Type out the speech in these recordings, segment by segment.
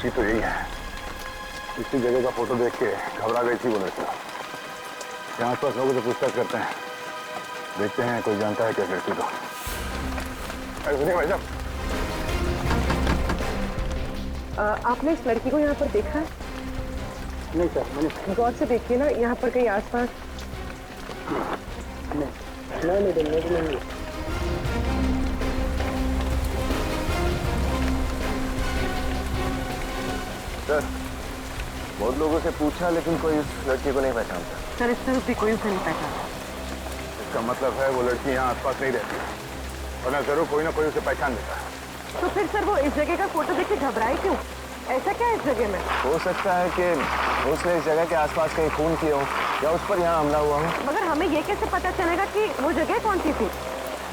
लड़की तो यही है। इसी जगह का फोटो देख के घबरा गई थी वो लड़की। यहाँ आसपास लोगों से पूछताछ करते हैं, देखते हैं कोई जानता है क्या लड़की को। अरे सुनिए भाई साहब, आपने इस लड़की को यहाँ पर देखा है? नहीं सर, मैंने गौर से देखिए ना, यहाँ पर कहीं आसपास। नहीं। सर, बहुत लोगों से पूछा लेकिन कोई उस लड़की को नहीं पहचानता। सर इस तरफ भी कोई उसे नहीं पहचाना। इसका मतलब है वो लड़की यहाँ आसपास नहीं रहती, वरना जरूर कोई ना कोई उसे पहचान देता है। तो फिर सर वो इस जगह का फोटो देख के घबराए क्यों? ऐसा क्या है इस जगह में? हो सकता है कि उसने इस जगह के आसपास कहीं खून किया हो या उस पर यहाँ हमला हुआ हो। मगर हमें ये कैसे पता चलेगा कि वो जगह कौन सी थी?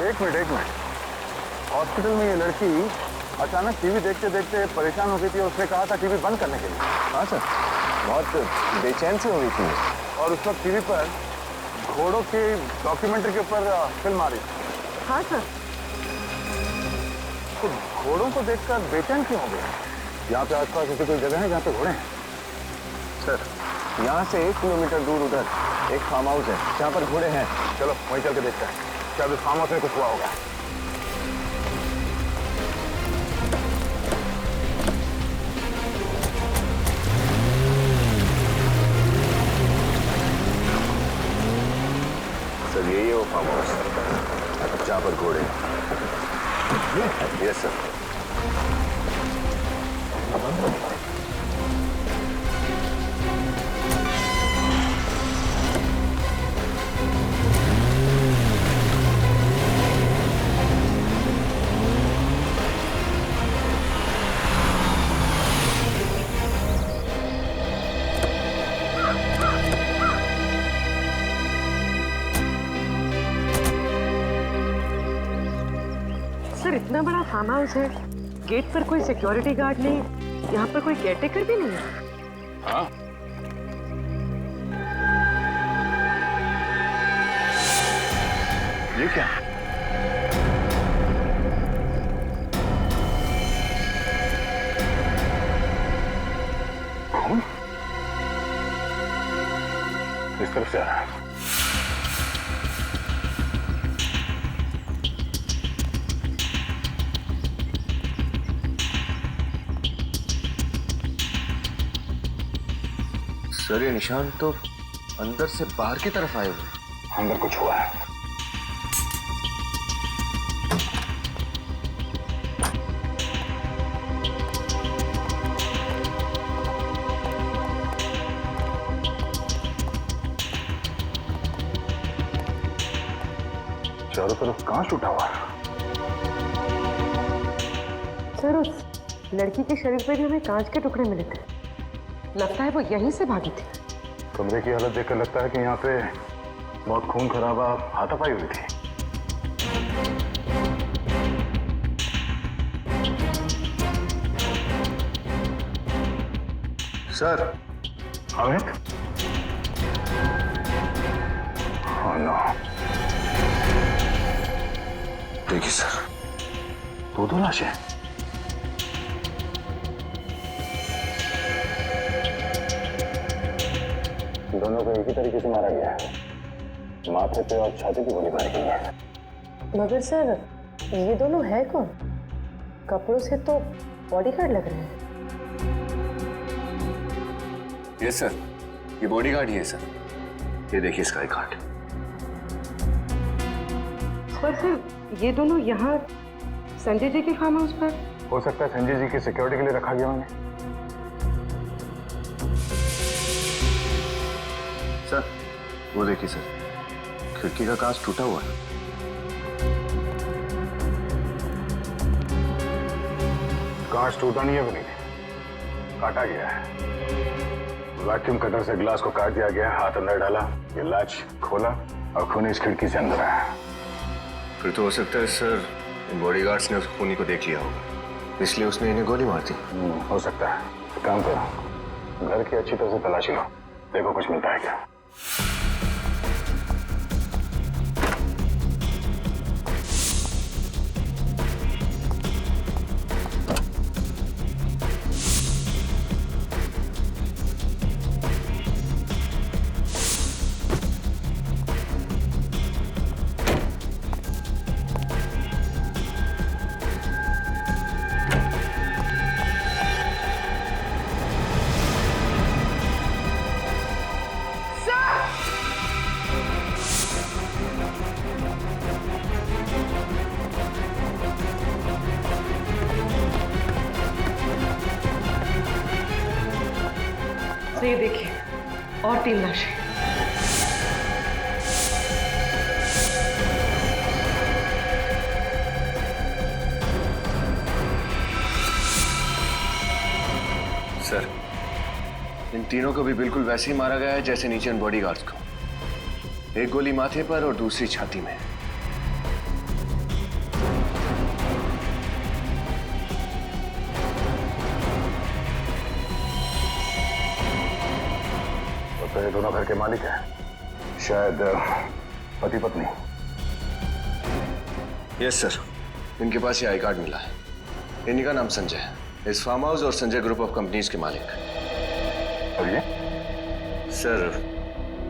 एक मिनट। हॉस्पिटल में ये लड़की अचानक टीवी देखते देखते परेशान हो गई थी और उसने कहा था टीवी बंद करने के लिए। हाँ सर, बहुत बेचैन से हुई थी और उस वक्त टीवी पर घोड़ों की डॉक्यूमेंट्री के ऊपर फिल्म आ रही थी। हाँ सर। तो घोड़ों को देखकर बेचैन क्यों हो गया? यहाँ पे आसपास ऐसी कोई जगह है जहाँ पे घोड़े हैं? सर, यहाँ से 1 किलोमीटर दूर उधर एक फार्म हाउस है जहाँ पर घोड़े हैं। चलो वहीं चल के देखते हैं, क्या इस फार्म हाउस में कुछ हुआ होगा। सर यही है वो फार्म हाउस जहाँ पर घोड़े हैं। Yes sir. सर इतना बड़ा फार्म हाउस है, गेट पर कोई सिक्योरिटी गार्ड नहीं, यहाँ पर कोई केयरटेकर भी नहीं है। हाँ? ये क्या? कौन? इस तरफ से आ रहा है। सर ये निशान तो अंदर से बाहर की तरफ आए हुए। अंदर कुछ हुआ है। चारों तरफ कांच उठा हुआ है। सर उस लड़की के शरीर पर भी हमें कांच के टुकड़े मिले थे, लगता है वो यहीं से भागी थी। कमरे की हालत देखकर लगता है कि यहाँ पे बहुत खून खराबा हाथापाई हुई थी। सर अमित? Oh no. देखिए सर, दो लाशें। दोनों को एक ही तरीके से मारा गया है, माथे पे और छाती पे गोली मारी गई है। मगर सर ये दोनों है कौन? कपड़ों से तो बॉडीगार्ड लग रहे हैं। यस सर, ये बॉडीगार्ड ही है सर। ये देखिए इसका एक हाथ। पर सर ये दोनों यहाँ संजय जी के फार्म हाउस पर? हो सकता है संजय जी की सिक्योरिटी के लिए रखा गया उन्हें। सर वो देखिए सर, खिड़की का कांच टूटा हुआ है। कांच टूटा नहीं है विनीत, काटा गया है। वैक्यूम कटर से ग्लास को काट दिया गया, हाथ अंदर डाला, ये लैच खोला और खूनी इस खिड़की से अंदर आया। फिर तो हो सकता है सर बॉडीगार्ड्स ने उस खूनी को देख लिया होगा, इसलिए उसने इन्हें गोली मार दी। हो सकता है। काम करो, घर की अच्छी तरह से तलाशी लो, देखो कुछ मिलता है क्या। ये देखिए, और 3 लाशें। सर, इन तीनों को भी बिल्कुल वैसे ही मारा गया है जैसे नीचे उन बॉडीगार्ड्स को। एक गोली माथे पर और दूसरी छाती में। तो ये दोनों घर के मालिक हैं, शायद पति पत्नी। यस सर, इनके पास ये आई कार्ड मिला है। इन्हीं का नाम संजय है, इस फार्म हाउस और संजय ग्रुप ऑफ कंपनीज के मालिक। और ये? सर,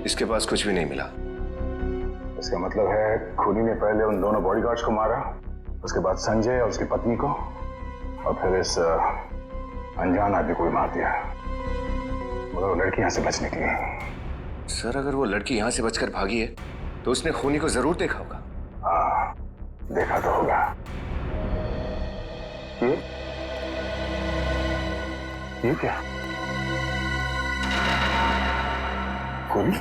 इसके पास कुछ भी नहीं मिला। इसका मतलब है खूनी ने पहले उन दोनों बॉडीगार्ड्स को मारा, उसके बाद संजय और उसकी पत्नी को, और फिर इस अनजान आदमी को भी मार दिया। मगर वो लड़की यहाँ से बच निकली। सर, अगर वो लड़की यहाँ से बचकर भागी है तो उसने खूनी को जरूर देखा होगा। हाँ, देखा तो होगा। ये क्या? गोली?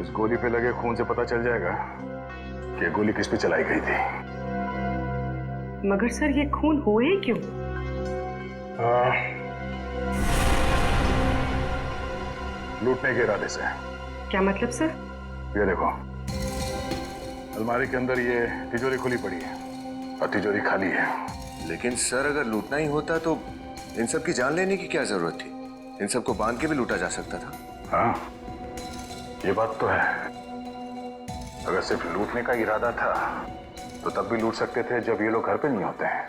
इस गोली पे लगे खून से पता चल जाएगा कि गोली किस पे चलाई गई थी। मगर सर, ये खून हुए क्यों? लूटने के इरादे से। क्या मतलब सर? ये देखो, अलमारी के अंदर ये तिजोरी खुली पड़ी है और तिजोरी खाली है। लेकिन सर, अगर लूटना ही होता तो इन सब की जान लेने की क्या जरूरत थी? इन सबको बांध के भी लूटा जा सकता था। हाँ, ये बात तो है। अगर सिर्फ लूटने का इरादा था तो तब भी लूट सकते थे जब ये लोग घर पे नहीं होते हैं।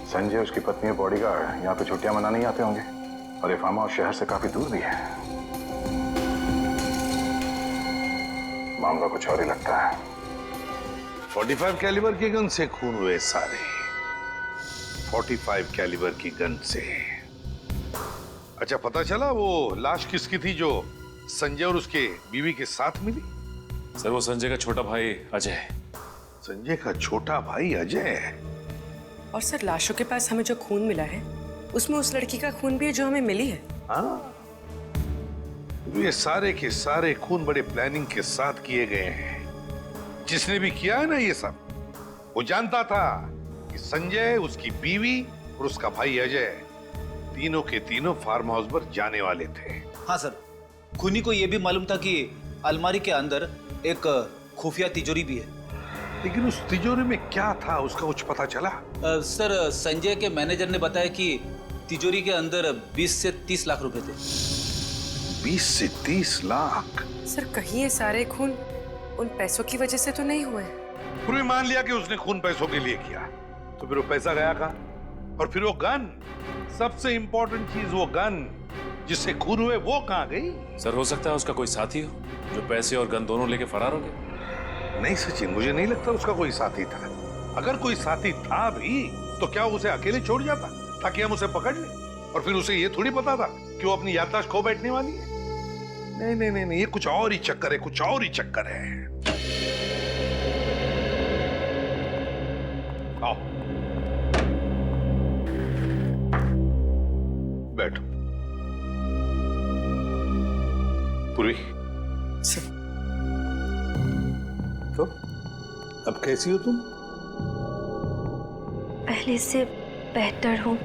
संजय, उसकी पत्नी और बॉडीगार्ड यहाँ पे छुट्टियां मनाने ही आते होंगे, और ये फार्म हाउस शहर से काफी दूर भी है। मामला कुछ और ही लगता है। 45 कैलिबर की गन से खून हुए सारे। 45 कैलिबर की गन से। अच्छा, पता चला वो लाश किसकी थी जो संजय और उसके बीवी के साथ मिली? सर, वो संजय का छोटा भाई अजय। संजय का छोटा भाई अजय? और सर, लाशों के पास हमें जो खून मिला है उसमें उस लड़की का खून भी है जो हमें मिली है। हाँ, ये सारे के सारे खून बड़े प्लानिंग के साथ किए गए हैं। जिसने भी किया है ना ये सब, वो जानता था कि संजय, उसकी बीवी और उसका भाई अजय तीनों के तीनों फार्म हाउस पर जाने वाले थे। हाँ सर, खूनी को यह भी मालूम था कि अलमारी के अंदर एक खुफिया तिजोरी भी है। लेकिन उस तिजोरी में क्या था, उसका कुछ पता चला? सर, संजय के मैनेजर ने बताया कि तिजोरी के अंदर 20 से 30 लाख रुपए थे। 20 से 30 लाख? सर, कहीं ये सारे खून उन पैसों की वजह से तो नहीं हुए? पूरी मान लिया कि उसने खून पैसों के लिए किया, तो फिर वो पैसा गया कहाँ? और फिर वो गन, सबसे इंपॉर्टेंट चीज, वो गन जिससे खून हुए, वो कहाँ गई? सर, हो सकता है उसका कोई साथी हो जो पैसे और गन दोनों लेके फरार हो गया। नहीं सचिन, मुझे नहीं लगता उसका कोई साथी था। अगर कोई साथी था भी तो क्या उसे अकेले छोड़ जाता ताकि हम उसे पकड़ लें? और फिर उसे ये थोड़ी पता था कि वो अपनी याददाश्त खो बैठने वाली है। नहीं नहीं नहीं नहीं, ये कुछ और ही चक्कर है, कुछ और ही चक्कर है। आओ, बैठो। पूरी, तो अब कैसी हो तुम? पहले से बेहतर हूँ।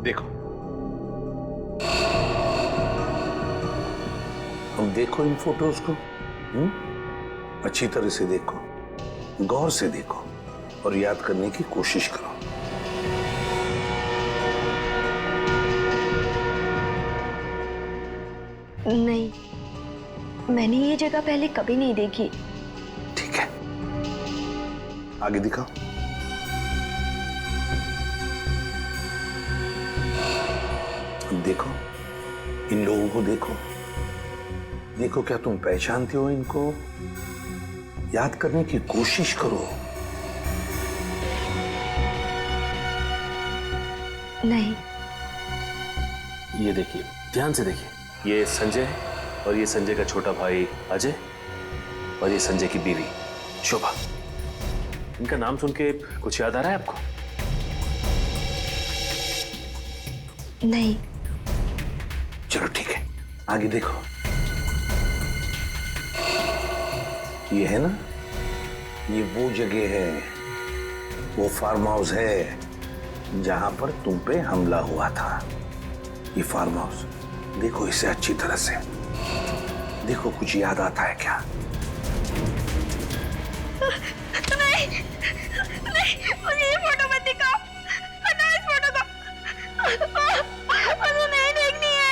देखो, अब देखो इन फोटोज को। अच्छी तरह से देखो, गौर से देखो और याद करने की कोशिश करो। नहीं, मैंने ये जगह पहले कभी नहीं देखी। ठीक है, आगे दिखाओ। देखो, इन लोगों को देखो। देखो, क्या तुम पहचानते हो इनको? याद करने की कोशिश करो। नहीं। ये देखिए, ध्यान से देखिए। ये संजय है और ये संजय का छोटा भाई अजय और ये संजय की बीवी शोभा, इनका नाम सुन के कुछ याद आ रहा है आपको? नहीं। चलो ठीक है, आगे देखो। ये है ना, ये वो जगह है, वो फार्म हाउस है जहां पर तुम पे हमला हुआ था। ये फार्म हाउस देखो इसे अच्छी तरह से, देखो कुछ याद आता है क्या? नहीं, नहीं, मुझे ये फोटो मत दिखाओ, हटाओ इस फोटो को, मुझे नहीं देखनी है।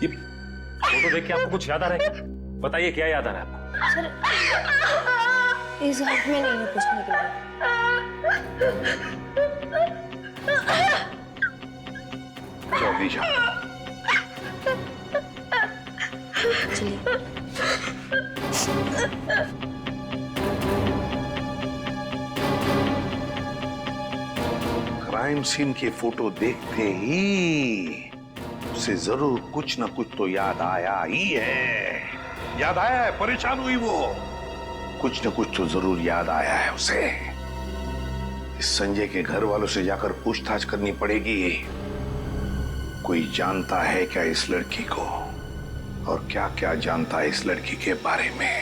ये फोटो देख के आपको कुछ याद आ रहा है क्या? बताइए क्या याद आ रहा है आपको? सर, इस हाथ में नहीं है पूछने के लिए। जल्दी जाओ। चलिए। क्राइम सीन की फोटो देखते ही उसे जरूर कुछ ना कुछ तो याद आया ही है। याद आया है, परेशान हुई वो, कुछ ना कुछ तो जरूर याद आया है उसे। इस संजय के घर वालों से जाकर पूछताछ करनी पड़ेगी। कोई जानता है क्या इस लड़की को, और क्या क्या जानता है इस लड़की के बारे में।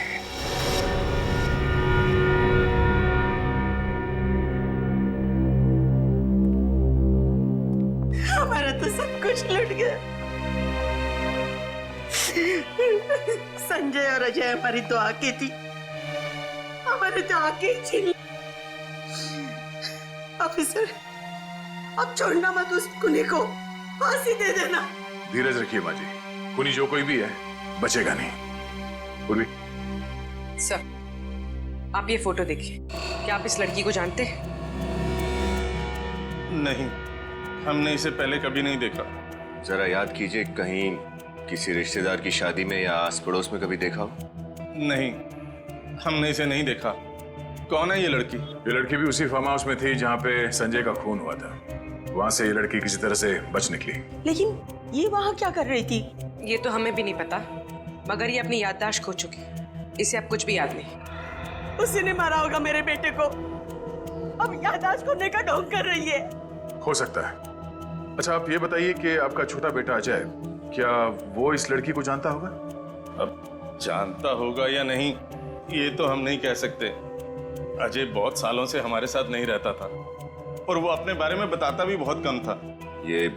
हमारा तो सब कुछ लुट गया। संजय और अजय हमारी तो आंखें थी, हमारे तो आंखें छीन। ऑफिसर, अब छोड़ना मत उस कुनी को, फांसी दे देना। धीरज रखिए माँ जी, कुनी जो कोई भी है बचेगा नहीं। पूर्वी, सर, आप ये फोटो देखिए। क्या आप इस लड़की को जानते हैं? नहीं, हमने इसे पहले कभी नहीं देखा। जरा याद कीजिए, कहीं किसी रिश्तेदार की शादी में या आस पड़ोस में कभी देखा हो? नहीं, हमने इसे नहीं देखा। कौन है ये लड़की? ये लड़की भी उसी फार्म हाउस में थी जहाँ पे संजय का खून हुआ था। वहां से ये लड़की किसी तरह से बच निकली। लेकिन ये वहां क्या कर रही थी? ये तो हमें भी नहीं पता, मगर ये अपनी याददाश्त खो चुकी है। इसे अब कुछ भी याद नहीं। उसी ने मारा होगा मेरे बेटे को, अब याददाश्त खोने का ढोंग कर रही है। हो सकता है। अच्छा, आप ये बताइए कि आपका छोटा बेटा अजय, क्या वो इस लड़की को जानता होगा? अब जानता होगा या नहीं, ये तो हम नहीं कह सकते। अजय बहुत सालों से हमारे साथ नहीं रहता था, और वो अपने बारे में बताता भी बहुत कम था। ये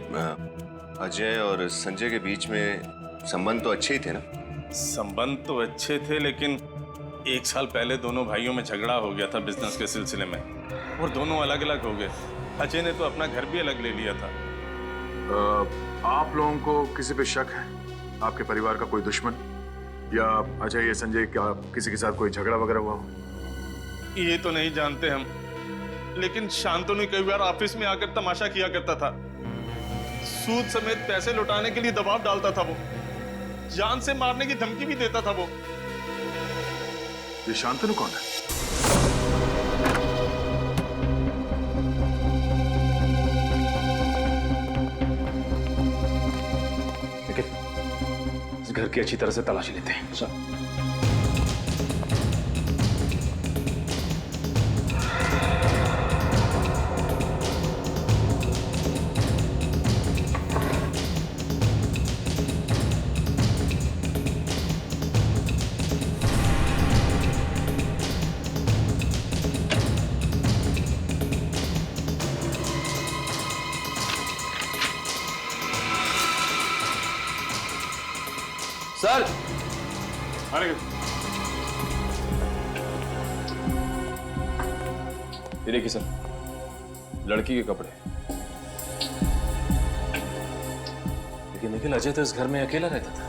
अजय और संजय के बीच में संबंध तो अच्छे ही थे ना? संबंध तो अच्छे थे, लेकिन 1 साल पहले दोनों भाइयों में झगड़ा हो गया था बिजनेस के सिलसिले में, और दोनों अलग अलग हो गए। अजय ने तो अपना घर भी अलग ले लिया था। आप लोगों को किसी पे शक है? आपके परिवार का कोई दुश्मन, या अजय या संजय क्या किसी के साथ कोई झगड़ा वगैरह हुआ हो? ये तो नहीं जानते हम, लेकिन शांतनु कई बार ऑफिस में आकर तमाशा किया करता था। सूद समेत पैसे लौटाने के लिए दबाव डालता था वो, जान से मारने की धमकी भी देता था वो। ये शांतनु कौन है? इस घर की अच्छी तरह से तलाशी लेते हैं। सर, सर, अरे ये देखिए सर, लड़की के कपड़े। लेकिन निखिल, अजय तो इस घर में अकेला रहता था।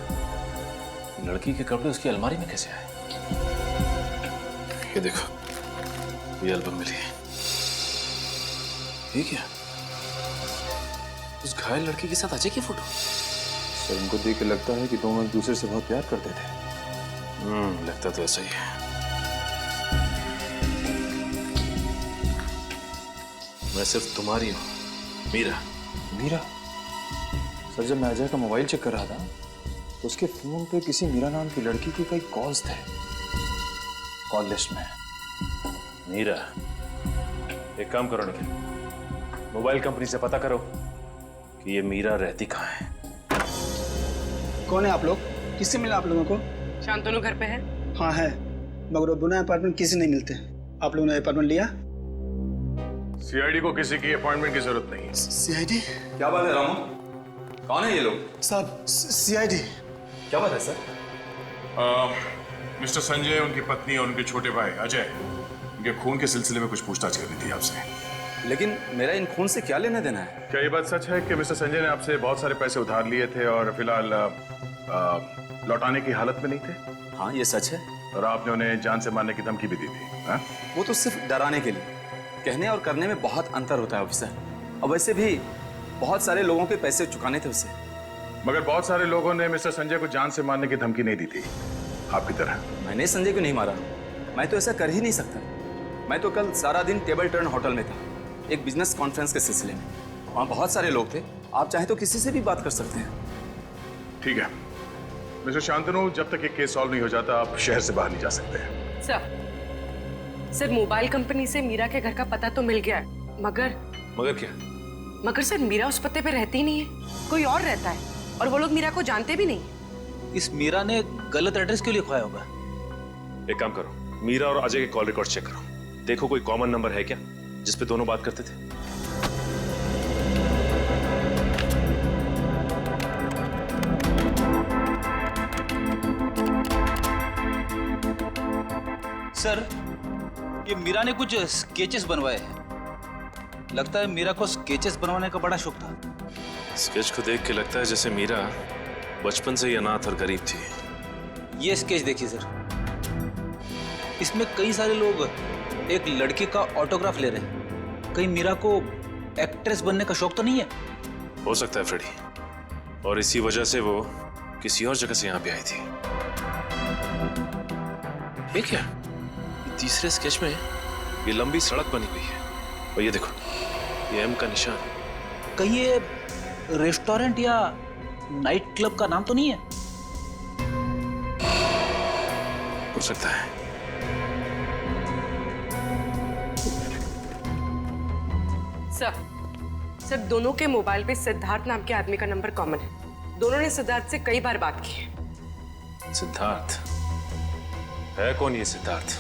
लड़की के कपड़े उसकी अलमारी में कैसे आए? ये देखो, ये एल्बम मिली है। ये क्या? उस घायल लड़की के साथ अजय की फोटो। सर, इनको देख के लगता है कि दोनों एक दूसरे से बहुत प्यार करते थे। लगता तो ऐसा ही है। मैं सिर्फ तुम्हारी हूँ, मीरा। मीरा? सर, जब मैं अजय का मोबाइल चेक कर रहा था तो उसके फोन पे किसी मीरा नाम की लड़की के कई कॉल्स थे। कॉल लिस्ट में है। मीरा, एक काम करो निखिल, मोबाइल कंपनी से पता करो कि ये मीरा रहती कहाँ है। कौन है आप लोग? किससे मिला आप लोगों को? शांतनु घर पे है? हाँ है, मगर वो बिना अपार्टमेंट किसी नहीं मिलते। आप लोगों ने अपार्टमेंट लिया? सीआईडी को किसी की अपॉइंटमेंट की जरूरत नहीं है। सीआईडी? क्या बात है रामू? कौन है ये लोग? साहब सीआईडी। क्या बात है सर? मिस्टर संजय, उनकी पत्नी और उनके छोटे भाई अजय, उनके खून के सिलसिले में कुछ पूछताछ करनी थी आपसे। लेकिन मेरा इन खून से क्या लेना देना है? क्या ये बात सच है कि मिस्टर संजय ने आपसे बहुत सारे पैसे उधार लिए थे और फिलहाल लौटाने की हालत में नहीं थे? हाँ ये सच है। और आपने उन्हें जान से मारने की धमकी भी दी थी? हाँ? वो तो सिर्फ डराने के लिए। कहने और करने में बहुत अंतर होता है ऑफिसर। और वैसे भी बहुत सारे लोगों के पैसे चुकाने थे उसे। मगर बहुत सारे लोगों ने मिस्टर संजय को जान से मारने की धमकी नहीं दी थी आपकी तरह। मैंने संजय को नहीं मारा, मैं तो ऐसा कर ही नहीं सकता। मैं तो कल सारा दिन टेबल टर्न होटल में था, एक बिजनेस कॉन्फ्रेंस के सिलसिले में। वहाँ बहुत सारे लोग थे, आप चाहे तो किसी से भी बात कर सकते हैं। ठीक है मिस्टर शांतनु, जब तक ये केस सॉल्व नहीं हो जाता आप शहर से बाहर नहीं जा सकते। सर मोबाइल कंपनी से मीरा के घर का पता तो मिल गया है, मगर क्या? मगर सर मीरा उस पते पे रहती ही नहीं है, कोई और रहता है और वो लोग मीरा को जानते भी नहीं। इस मीरा ने गलत एड्रेस क्यों लिखवाया होगा? एक काम करो, मीरा और अजय के कॉल रिकॉर्ड चेक करो, देखो कोई कॉमन नंबर है क्या जिसपे दोनों बात करते थे। सर, ये मीरा ने कुछ स्केचेस बनवाए हैं। लगता है मीरा को स्केचेस बनवाने का बड़ा शौक था। स्केच को देख के लगता है जैसे मीरा बचपन से ही अनाथ और गरीब थी। ये स्केच देखिए सर, इसमें कई सारे लोग एक लड़की का ऑटोग्राफ ले रहे हैं। कहीं मीरा को एक्ट्रेस बनने का शौक तो नहीं है? हो सकता है फ्रेडी, और इसी वजह से वो किसी और जगह से यहाँ पे आई थी। ये क्या? ये तीसरे स्केच में ये लंबी सड़क बनी हुई है और ये देखो, ये एम का निशान। कहीं ये रेस्टोरेंट या नाइट क्लब का नाम तो नहीं है? हो सकता है। सर दोनों के मोबाइल पे सिद्धार्थ नाम के आदमी का नंबर कॉमन है। दोनों ने सिद्धार्थ से कई बार बात की है। सिद्धार्थ है? कौन ये सिद्धार्थ?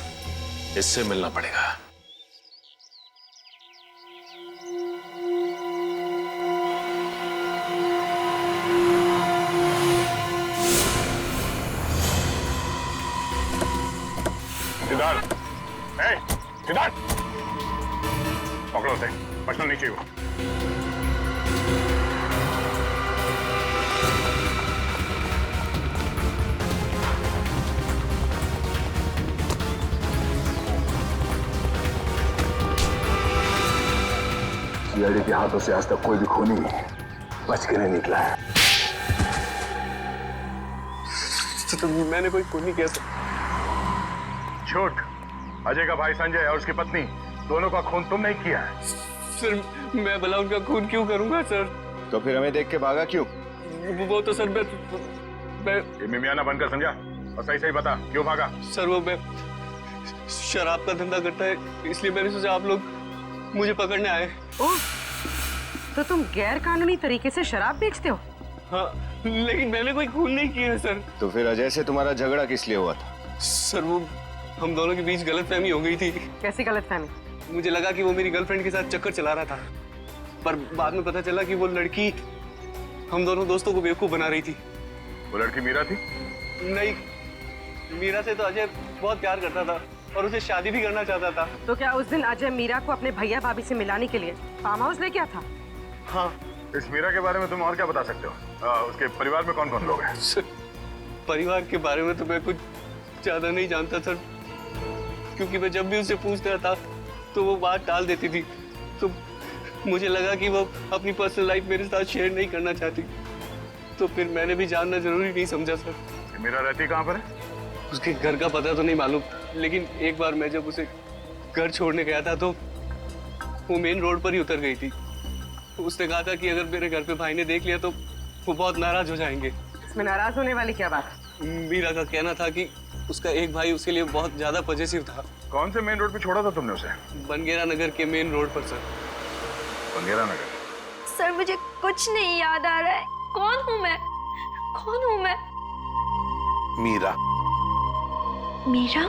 इससे मिलना पड़ेगा। सिद्धार्थ, सिद्धार्थ, पकड़ो उसे, बचना नहीं चाहिए। सीआईडी के हाथों से आज तक कोई भी खूनी बच के नहीं निकला है। तो मैंने कोई खूनी कैसे? झूठ। अजय का भाई संजय और उसकी पत्नी दोनों का खून तुम नहीं किया है। सर मैं भला उनका खून क्यों करूंगा सर? तो फिर हमें देख के भागा क्यों? वो तो सर मैं मिमियाना बनकर समझा और सही सही बता, क्यों भागा? सर वो मैं शराब का धंधा करता है, इसलिए मैंने सोचा आप लोग मुझे पकड़ने आए। ओह, तो तुम गैर कानूनी तरीके से शराब बेचते हो? हाँ, लेकिन मैंने कोई खून नहीं किया सर। तो फिर अजय से तुम्हारा झगड़ा किस लिए हुआ था? सर वो हम दोनों के बीच गलतफहमी हो गई थी। कैसी गलतफहमी? मुझे लगा कि वो मेरी गर्लफ्रेंड के साथ चक्कर चला रहा था, पर बाद में पता चला कि वो लड़की हम दोनों दोस्तों को बेवकूफ बना रही थी। वो लड़की मीरा थी? नहीं, मीरा से तो अजय बहुत प्यार करता था और उसे शादी भी करना चाहता था। तो क्या उस दिन अजय मीरा को अपने भैया भाभी से मिलाने के लिए फार्म हाउस लेके आया था? हाँ। इस मीरा के बारे में तुम और क्या बता सकते हो? उसके परिवार में कौन कौन लोग हैं? परिवार के बारे में तो मैं कुछ ज्यादा नहीं जानता सर, क्योंकि मैं जब भी उससे पूछता था तो वो बात टाल देती थी। तो मुझे लगा कि वो अपनी पर्सनल लाइफ मेरे साथ शेयर नहीं करना चाहती, तो फिर मैंने भी जानना जरूरी नहीं समझा सर। मीरा रहती कहाँ पर है? उसके घर का पता तो नहीं मालूम, लेकिन एक बार मैं जब उसे घर छोड़ने गया था तो वो मेन रोड पर ही उतर गई थी। उसने कहा था कि अगर मेरे घर पे भाई ने देख लिया तो वो बहुत नाराज हो जाएंगे। इसमें नाराज होने वाली क्या बात? मीरा का कहना था कि उसका एक भाई उसके लिए बहुत ज्यादा पॉजिटिव था। कौन से मेन रोड पे छोड़ा था तुमने उसे? बनगेरा नगर के मेन रोड पर सर। बंगेरा नगर? सर मुझे कुछ नहीं याद आ रहा है। कौन हूँ मैं? कौन हूँ मैं? मीरा। मीरा?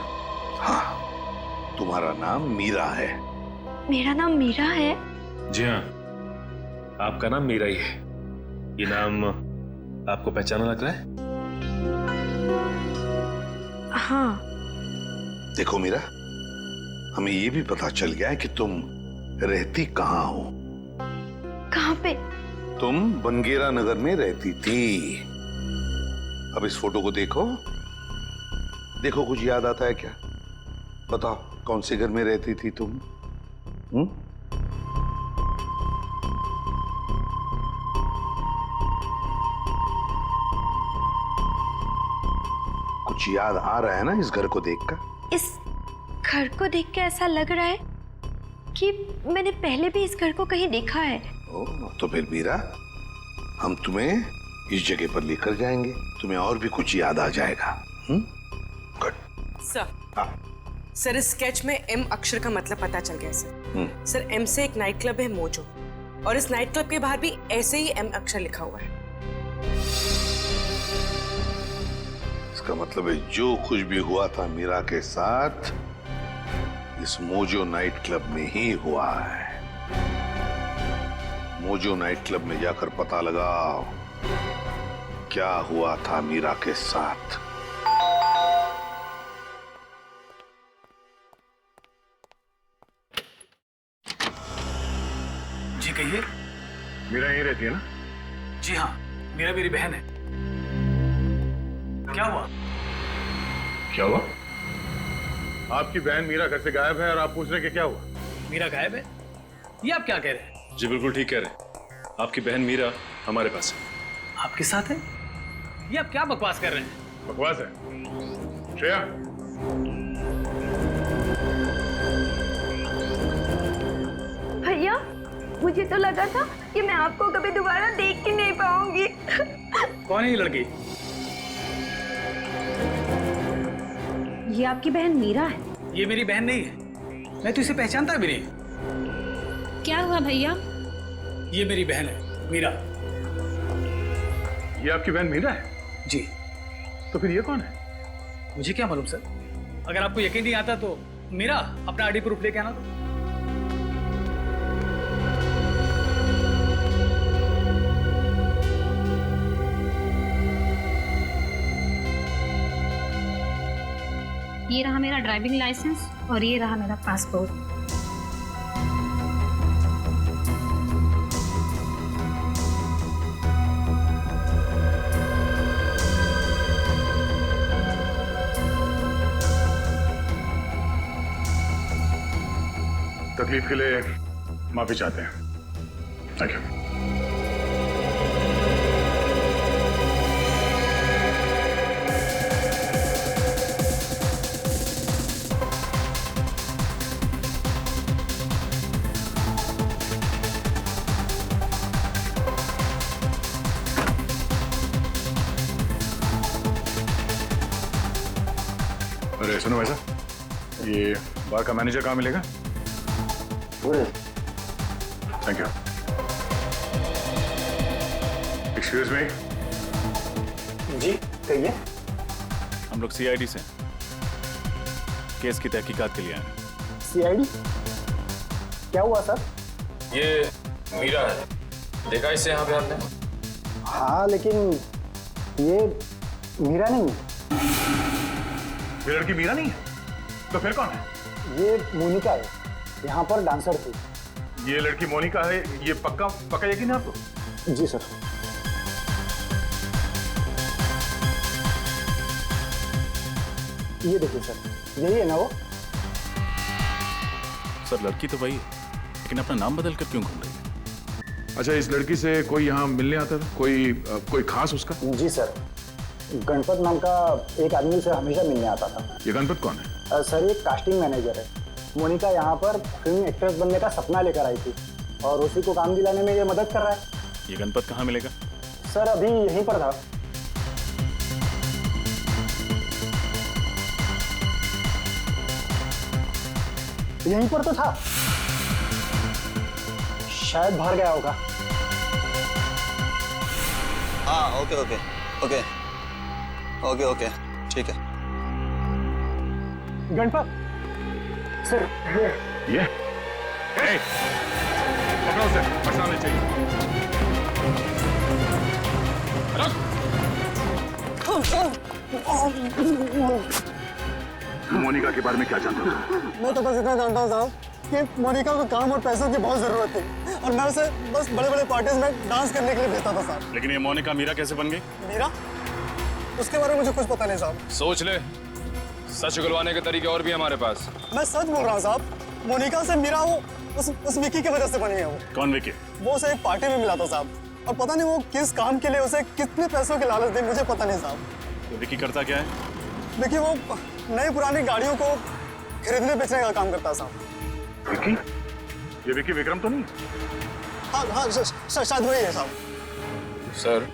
हाँ, तुम्हारा नाम मीरा है। मेरा नाम मीरा है? जी हाँ, आपका नाम मीरा ही है। ये नाम आपको पहचाना लग रहा है? हाँ। देखो मीरा, हमें ये भी पता चल गया है कि तुम रहती कहाँ हो। कहाँ पे? तुम बनगेरा नगर में रहती थी। अब इस फोटो को देखो, देखो कुछ याद आता है क्या? बताओ कौन से घर में रहती थी तुम? कुछ याद आ रहा है ना इस घर को देखकर? इस घर को देख के ऐसा लग रहा है कि मैंने पहले भी इस घर को कहीं देखा है। तो फिर मीरा, हम तुम्हें इस जगह पर लेकर जाएंगे, तुम्हें और भी कुछ याद आ जाएगा। गुड। सर, सर इस स्केच में एम अक्षर का मतलब पता चल गया सर। सर एम से एक नाइट क्लब है मोजो, और इस नाइट क्लब के बाहर भी ऐसे ही एम अक्षर लिखा हुआ है। इसका मतलब है जो कुछ भी हुआ था मीरा के साथ इस मोजो नाइट क्लब में ही हुआ है। मोजो नाइट क्लब में जाकर पता लगाओ क्या हुआ था मीरा के साथ। जी कहिए। मीरा यहीं रहती है ना? जी हाँ, मीरा मेरी बहन है। क्या हुआ? क्या हुआ? आपकी बहन मीरा घर से गायब है और आप पूछ रहे हैं कि क्या हुआ? मीरा गायब है? ये आप क्या कह रहे हैं? जी बिल्कुल ठीक कह रहे हैं। आपकी बहन मीरा हमारे पास है। आपके साथ है? ये आप क्या बकवास कर रहे हैं? बकवास है? श्रेया, भैया मुझे तो लगा था कि मैं आपको कभी दोबारा देख ही नहीं पाऊंगी। कौन है ये लड़की? ये आपकी बहन मीरा है? ये मेरी बहन नहीं है, मैं तो इसे पहचानता भी नहीं। क्या हुआ भैया? ये मेरी बहन है मीरा। ये आपकी बहन मीरा है? जी। तो फिर ये कौन है? मुझे क्या मालूम सर, अगर आपको यकीन नहीं आता तो मीरा अपना आईडी प्रूफ लेके आना। तो ये रहा मेरा ड्राइविंग लाइसेंस और ये रहा मेरा पासपोर्ट। तकलीफ के लिए माफी चाहते हैं। Thank you. अरे सुनो वैसा, ये बार का मैनेजर कहाँ मिलेगा? Thank you. Excuse me. जी कहिए। हम लोग सीआईडी से केस की तहकीकात के लिए आए। सीआईडी? क्या हुआ सर? ये मीरा है, देखा इससे यहाँ पे आपने? हाँ लेकिन ये मीरा नहीं है। ये लड़की मीरा नहीं है? तो फिर कौन है? ये मोनिका है, यहाँ पर डांसर थी। ये लड़की मोनिका है, ये पक्का पक्का यकीन है आपको? जी सर। ये देखिए सर, यही है ना वो? सर लड़की तो वही है, लेकिन अपना नाम बदल कर क्यों घूम रही है? अच्छा, इस लड़की से कोई यहाँ मिलने आता था? कोई खास उसका? जी सर, गणपत नाम का एक आदमी से हमेशा मिलने आता था। ये गणपत कौन है? सर ये कास्टिंग मैनेजर है। मोनिका यहाँ पर फिल्म एक्ट्रेस बनने का सपना लेकर आई थी और उसी को काम दिलाने में ये मदद कर रहा है। ये गणपत कहाँ मिलेगा? सर अभी यहीं पर था। यहीं पर तो था, शायद बाहर गया होगा। हाँ okay okay okay okay okay ठीक है। गणपत सर, ये पकड़ो उसे, बचाने चाहिए। मोनिका के बारे में क्या जानते हो? मैं तो बस इतना जानता हूँ साहब कि मोनिका को काम और पैसों की बहुत जरूरत थी और मैं उसे बस बड़े बड़े पार्टीज में डांस करने के लिए भेजता था साहब। लेकिन ये मोनिका मीरा कैसे बन गई? मीरा? उसके बारे में मुझे कुछ पता नहीं साहब। सोच ले, सच उगलवाने के तरीके और भी हमारे पास। मैं सच बोल रहा हूँ साहब, मोनिका से मीरा वो उस विकी की वजह से बनी है। वो कौन विकी? वो उसे एक पार्टी में मिला था साहब, और पता नहीं वो किस काम के लिए उसे कितने पैसों की लालच दी, मुझे पता नहीं साहब। तो विकी करता क्या है? देखिए वो नई पुरानी गाड़ियों को खरीदने बेचने का काम करता है साहब। विकी? ये विकी विक्रम तो नहीं? हाँ हाँ शायद वही है साहब। सर,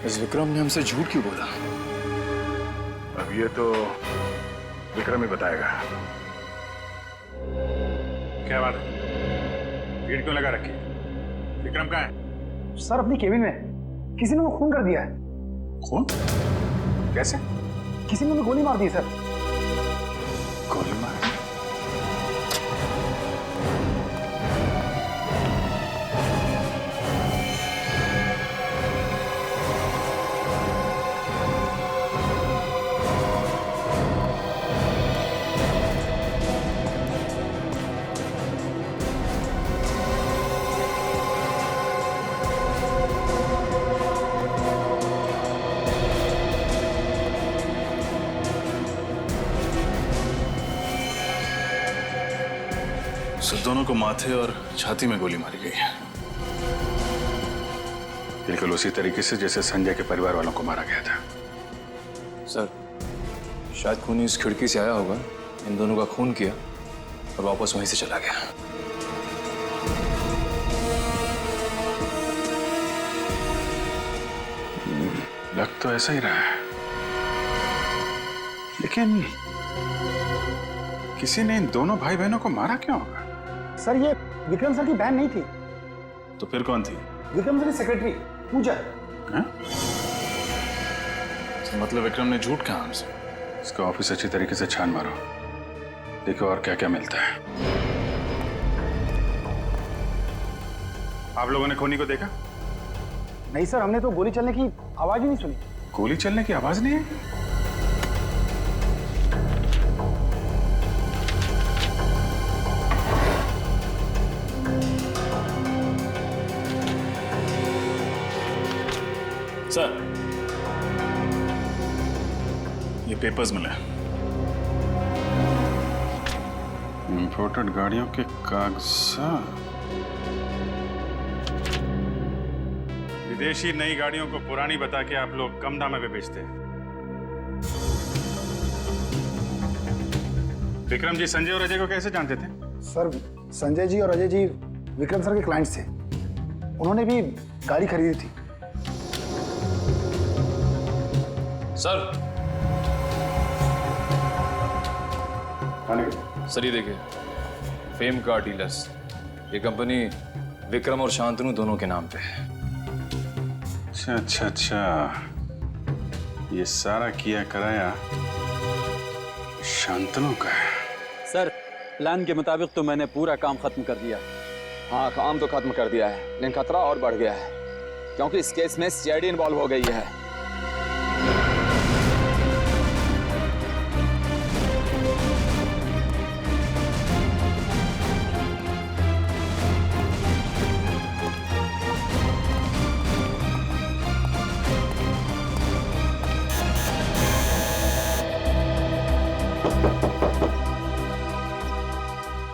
इस विक्रम ने हमसे झूठ क्यों बोला? अब ये तो विक्रम ही बताएगा। क्या बात है? भीड़ क्यों लगा रखी? विक्रम कहाँ है? सर अपनी केबिन में किसी ने वो खून कर दिया है। खून? कैसे? किसी ने गोली मार दी सर। गोली मार? दोनों को माथे और छाती में गोली मारी गई है, बिल्कुल उसी तरीके से जैसे संजय के परिवार वालों को मारा गया था। सर, शायद खूनी इस खिड़की से आया होगा, इन दोनों का खून किया और वापस वहीं से चला गया। लग तो ऐसा ही रहा है, लेकिन किसी ने इन दोनों भाई बहनों को मारा क्यों होगा? सर ये विक्रम सर की बहन नहीं थी। तो फिर कौन थी? विक्रम सर की सेक्रेटरी पूजा। तो मतलब विक्रम ने झूठ कहा हमसे? इसका ऑफिस अच्छी तरीके से छान मारो, देखो और क्या क्या मिलता है। आप लोगों ने खूनी को देखा? नहीं सर, हमने तो गोली चलने की आवाज ही नहीं सुनी। गोली चलने की आवाज नहीं है? सर, ये पेपर्स मिले, इंपोर्टेड गाड़ियों के कागजात। विदेशी नई गाड़ियों को पुरानी बता के आप लोग कम दाम पे बेचते हैं। विक्रम जी संजय और अजय को कैसे जानते थे? सर संजय जी और अजय जी विक्रम सर के क्लाइंट्स थे, उन्होंने भी गाड़ी खरीदी थी। सर ये देखिए, फेम कार डीलर्स, ये कंपनी विक्रम और शांतनु दोनों के नाम पे है। अच्छा अच्छा अच्छा, ये सारा किया कराया शांतनु का है। सर प्लान के मुताबिक तो मैंने पूरा काम खत्म कर दिया। हाँ काम तो खत्म कर दिया है, लेकिन खतरा और बढ़ गया है क्योंकि इस केस में सीआईडी इन्वॉल्व हो गई है।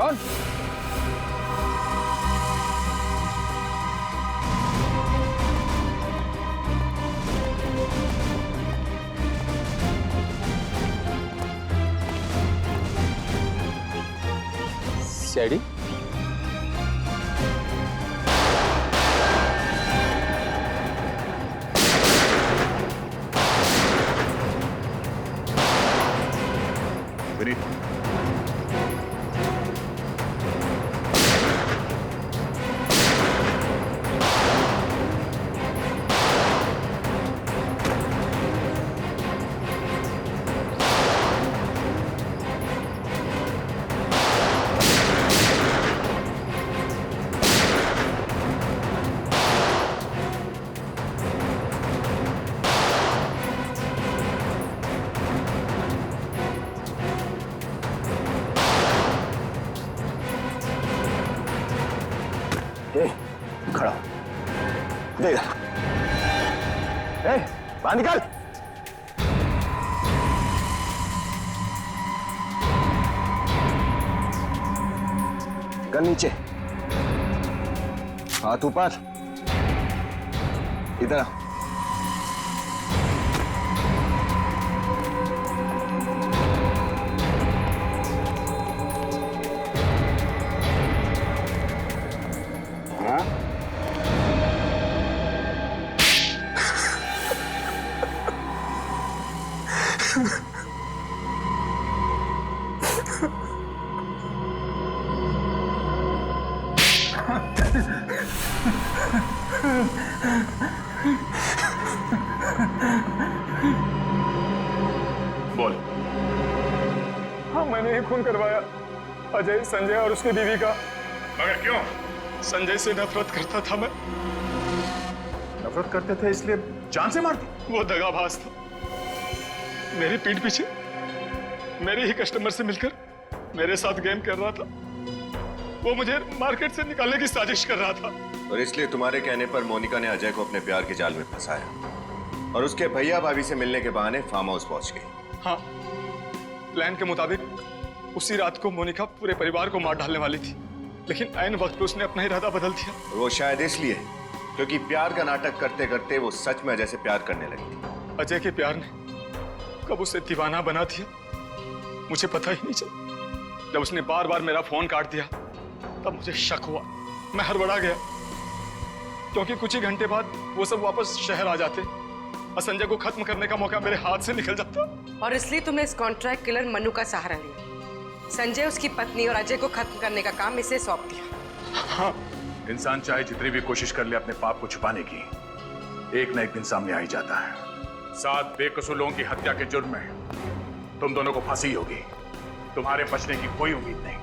कौन? खड़ा दे बाहर निकाल। गन नीचे, हाथ ऊपर, इधर आ। बोल। हाँ, मैंने ही खून करवाया अजय, संजय और उसकी बीवी का। मगर क्यों? संजय से नफरत करता था मैं। नफरत करते थे इसलिए जान से मार दी? वो दगाबाज था। मेरी पीठ पीछे मेरे ही कस्टमर से मिलकर मेरे साथ गेम कर रहा था। वो मुझे मार्केट से निकालने की साजिश कर रहा था। और इसलिए तुम्हारे कहने पर मोनिका ने अजय को अपने प्यार के जाल में फंसाया और उसके भैया भाभी से मिलने के बहाने फार्म हाउस पहुंच गई। हाँ, प्लान के मुताबिक उसी रात को मोनिका पूरे परिवार को मार डालने वाली थी, लेकिन ऐन वक्त पे उसने अपना इरादा बदल दिया। और वो शायद इसलिए क्योंकि प्यार का नाटक करते करते वो सच में अजय से प्यार करने लगी। अजय के प्यार ने कब उसे दीवाना बना दिया मुझे पता ही नहीं चला। जब उसने बार बार मेरा फोन काट दिया तब मुझे शक हुआ। मैं हड़बड़ा गया क्योंकि कुछ ही घंटे बाद वो सब वापस शहर आ जाते और संजय को खत्म करने का मौका मेरे हाथ से निकल जाता। और इसलिए तुमने इस कॉन्ट्रैक्ट किलर मनु का सहारा लिया। संजय, उसकी पत्नी और अजय को खत्म करने का काम इसे सौंप दिया। हाँ। इंसान चाहे जितनी भी कोशिश कर ले अपने पाप को छुपाने की, एक न एक दिन सामने आ ही जाता है। 7 बेकसूर लोगों की हत्या के जुर्म में तुम दोनों को फांसी होगी। तुम्हारे बचने की कोई उम्मीद नहीं।